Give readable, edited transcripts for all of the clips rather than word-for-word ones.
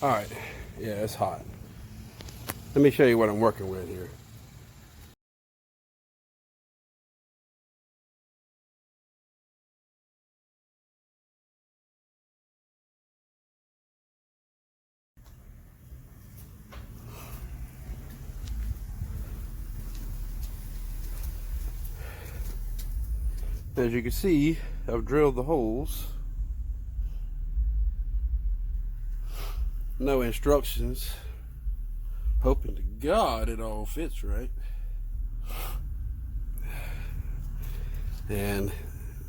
All right, yeah, it's hot. Let me show you what I'm working with here. As you can see, I've drilled the holes. No instructions. Hoping to God it all fits right. And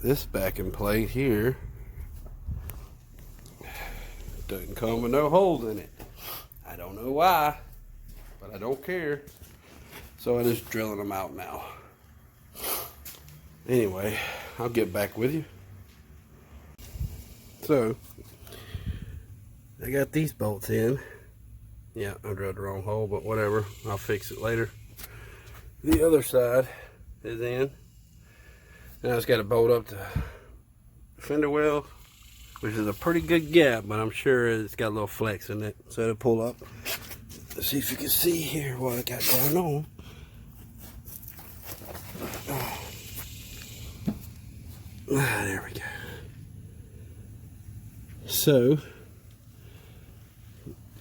this backing plate here doesn't come with no holes in it. I don't know why, but I don't care. So I'm just drilling them out now. Anyway, I'll get back with you. So, I got these bolts in. Yeah, I drilled the wrong hole, but whatever. I'll fix it later. The other side is in. Now I just got to bolt up the fender well, which is a pretty good gap, but I'm sure it's got a little flex in it. So to pull up. Let's see if you can see here what I got going on. There we go. So,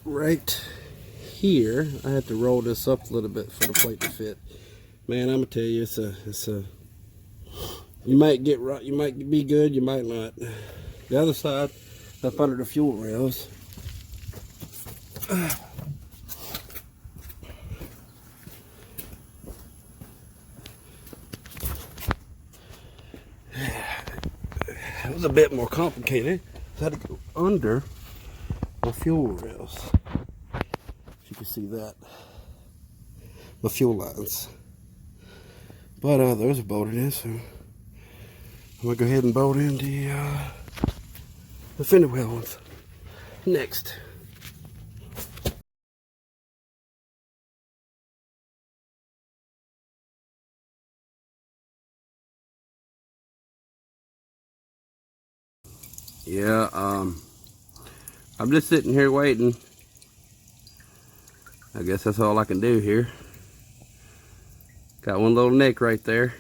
right here, I have to roll this up a little bit for the plate to fit. Man, I'm gonna tell you, it's a. You might get right, you might be good, you might not. The other side, up under the fuel rails. It was a bit more complicated. I had to go under the fuel rails. If you can see that. The fuel lines. But those are bolted in, so I'm gonna go ahead and bolt in the fender well ones next. Yeah, I'm just sitting here waiting. I guess that's all I can do here. Got one little nick right there.